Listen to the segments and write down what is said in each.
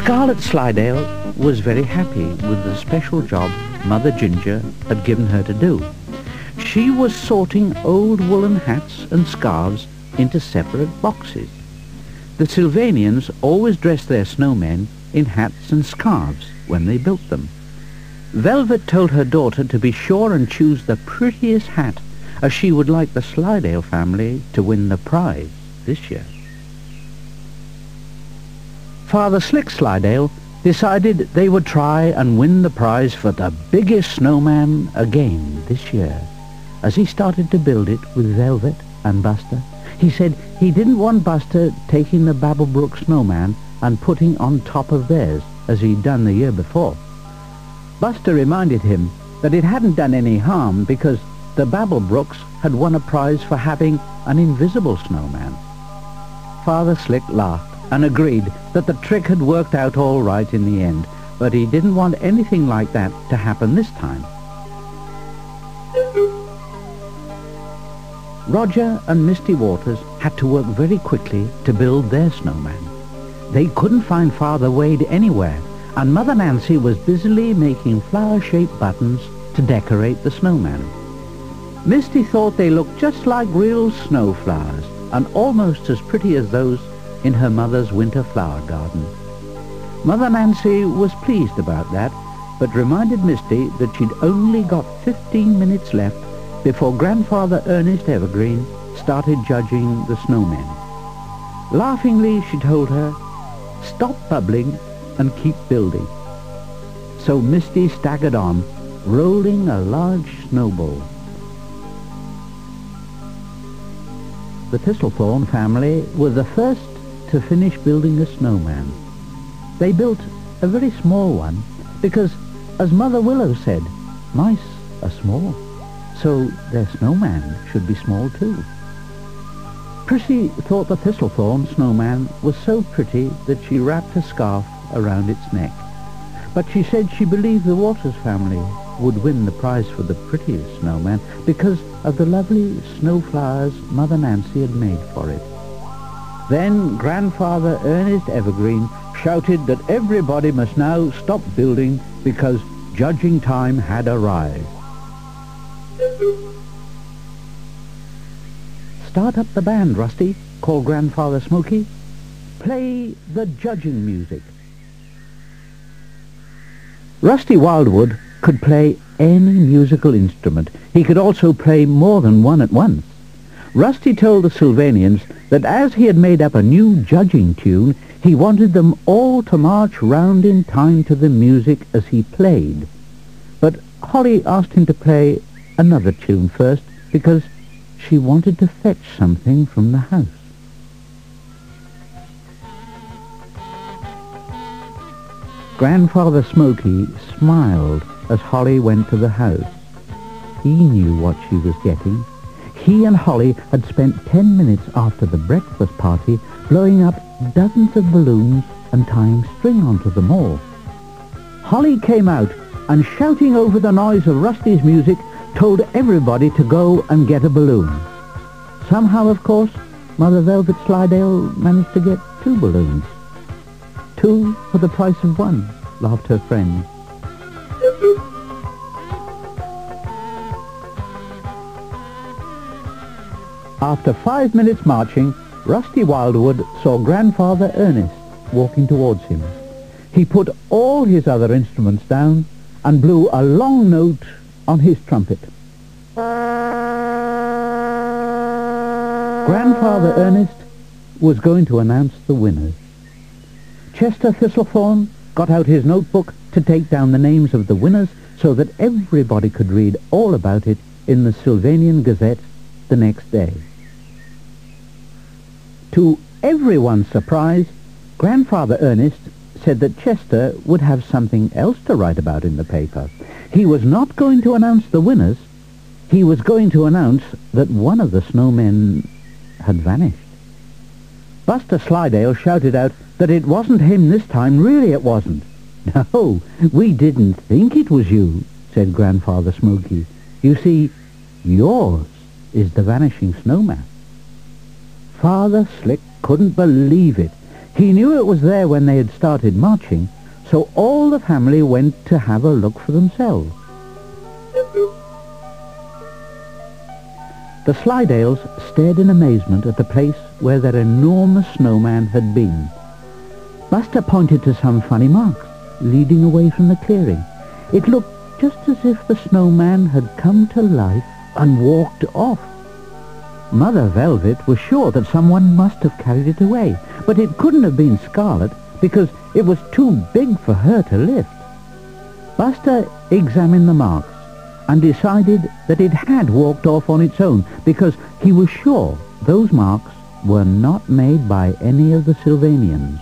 Scarlet Slidell was very happy with the special job Mother Ginger had given her to do. She was sorting old woolen hats and scarves into separate boxes. The Sylvanians always dressed their snowmen in hats and scarves when they built them. Velvet told her daughter to be sure and choose the prettiest hat, as she would like the Slidell family to win the prize this year. Father Slick Slidell decided they would try and win the prize for the biggest snowman again this year. As he started to build it with Velvet and Buster, he said he didn't want Buster taking the Babblebrook snowman and putting on top of theirs as he'd done the year before. Buster reminded him that it hadn't done any harm because the Babblebrooks had won a prize for having an invisible snowman. Father Slick laughed and agreed that the trick had worked out all right in the end, but he didn't want anything like that to happen this time. Roger and Misty Waters had to work very quickly to build their snowman. They couldn't find Father Wade anywhere, and Mother Nancy was busily making flower-shaped buttons to decorate the snowman. Misty thought they looked just like real snow flowers, and almost as pretty as those in her mother's winter flower garden. Mother Nancy was pleased about that, but reminded Misty that she'd only got 15 minutes left before Grandfather Ernest Evergreen started judging the snowmen. Laughingly, she told her, "Stop bubbling and keep building." So Misty staggered on, rolling a large snowball. The Thistlethorn family were the first to finish building a snowman. They built a very small one because, as Mother Willow said, mice are small, so their snowman should be small too. Prissy thought the Thistlethorn snowman was so pretty that she wrapped a scarf around its neck. But she said she believed the Waters family would win the prize for the prettiest snowman because of the lovely snow flowers Mother Nancy had made for it. Then Grandfather Ernest Evergreen shouted that everybody must now stop building because judging time had arrived. "Start up the band, Rusty," called Grandfather Smoky. "Play the judging music." Rusty Wildwood could play any musical instrument. He could also play more than one at once. Rusty told the Sylvanians that as he had made up a new judging tune, he wanted them all to march round in time to the music as he played. But Holly asked him to play another tune first because she wanted to fetch something from the house. Grandfather Smoky smiled as Holly went to the house. He knew what she was getting. He and Holly had spent 10 minutes after the breakfast party blowing up dozens of balloons and tying string onto them all. Holly came out and, shouting over the noise of Rusty's music, told everybody to go and get a balloon. Somehow, of course, Mother Velvet Slidell managed to get 2 balloons. 2 for the price of 1, laughed her friend. After 5 minutes marching, Rusty Wildwood saw Grandfather Ernest walking towards him. He put all his other instruments down and blew a long note on his trumpet. Grandfather Ernest was going to announce the winners. Chester Thistlethorn got out his notebook to take down the names of the winners so that everybody could read all about it in the Sylvanian Gazette the next day. To everyone's surprise, Grandfather Ernest said that Chester would have something else to write about in the paper. He was not going to announce the winners. He was going to announce that one of the snowmen had vanished. Buster Slidell shouted out that it wasn't him this time. Really it wasn't. "No, we didn't think it was you," said Grandfather Smoky. "You see, yours is the vanishing snowman." Father Slick couldn't believe it. He knew it was there when they had started marching, so all the family went to have a look for themselves. The Slidales stared in amazement at the place where their enormous snowman had been. Buster pointed to some funny marks leading away from the clearing. It looked just as if the snowman had come to life and walked off. Mother Velvet was sure that someone must have carried it away, but it couldn't have been Scarlet because it was too big for her to lift. Buster examined the marks and decided that it had walked off on its own because he was sure those marks were not made by any of the Sylvanians.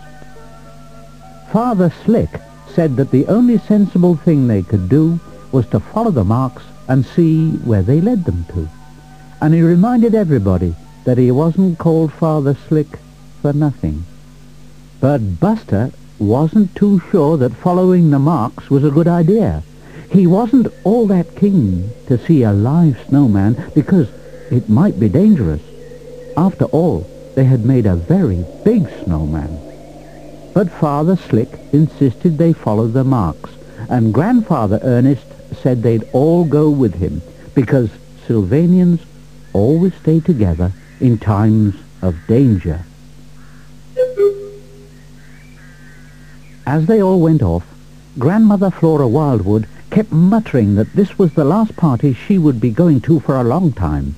Father Slick said that the only sensible thing they could do was to follow the marks and see where they led them to. And he reminded everybody that he wasn't called Father Slick for nothing. But Buster wasn't too sure that following the marks was a good idea. He wasn't all that keen to see a live snowman because it might be dangerous. After all, they had made a very big snowman. But Father Slick insisted they follow the marks, and Grandfather Ernest said they'd all go with him because Sylvanians always stay together in times of danger. As they all went off, Grandmother Flora Wildwood kept muttering that this was the last party she would be going to for a long time.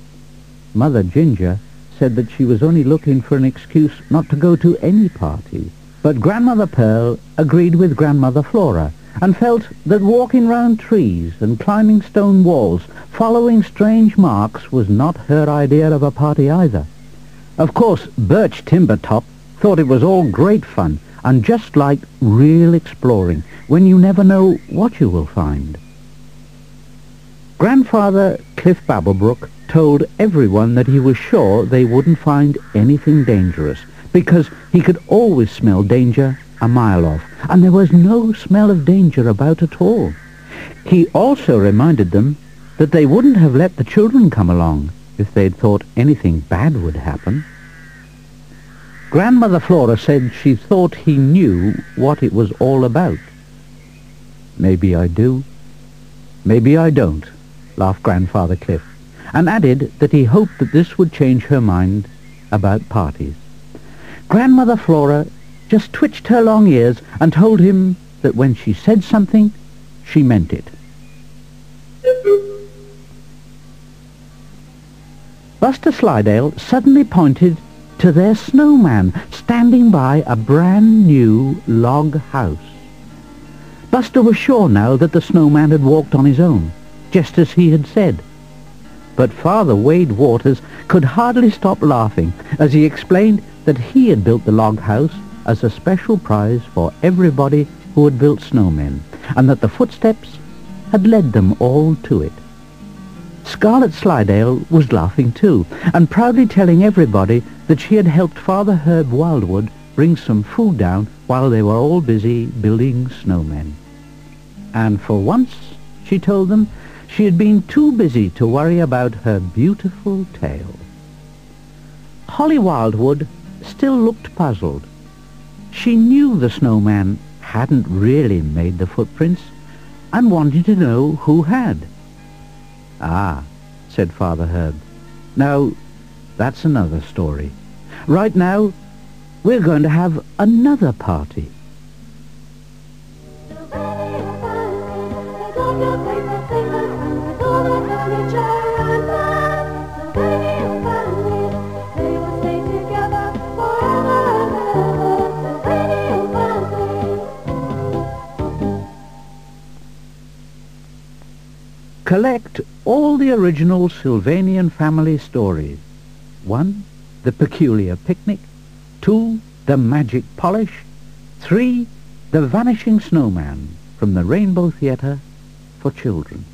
Mother Ginger said that she was only looking for an excuse not to go to any party. But Grandmother Pearl agreed with Grandmother Flora and felt that walking round trees and climbing stone walls, following strange marks, was not her idea of a party either. Of course, Birch Timbertop thought it was all great fun and just like real exploring, when you never know what you will find. Grandfather Cliff Babblebrook told everyone that he was sure they wouldn't find anything dangerous, because he could always smell danger a mile off, and there was no smell of danger about at all. He also reminded them that they wouldn't have let the children come along if they'd thought anything bad would happen. Grandmother Flora said she thought he knew what it was all about. "Maybe I do, maybe I don't," laughed Grandfather Cliff, and added that he hoped that this would change her mind about parties. Grandmother Flora just twitched her long ears and told him that when she said something, she meant it. Buster Slidale suddenly pointed to their snowman standing by a brand new log house. Buster was sure now that the snowman had walked on his own, just as he had said. But Father Wade Waters could hardly stop laughing as he explained that he had built the log house as a special prize for everybody who had built snowmen, and that the footsteps had led them all to it. Scarlet Slidale was laughing too, and proudly telling everybody that she had helped Father Herb Wildwood bring some food down while they were all busy building snowmen. And for once, she told them, she had been too busy to worry about her beautiful tail. Holly Wildwood still looked puzzled. She knew the snowman hadn't really made the footprints and wanted to know who had. "Ah," said Father Herb. "Now, that's another story. Right now, we're going to have another party." Collect all the original Sylvanian family stories. 1. The Peculiar Picnic. 2. The Magic Polish. 3. The Vanishing Snowman from the Rainbow Theatre for Children.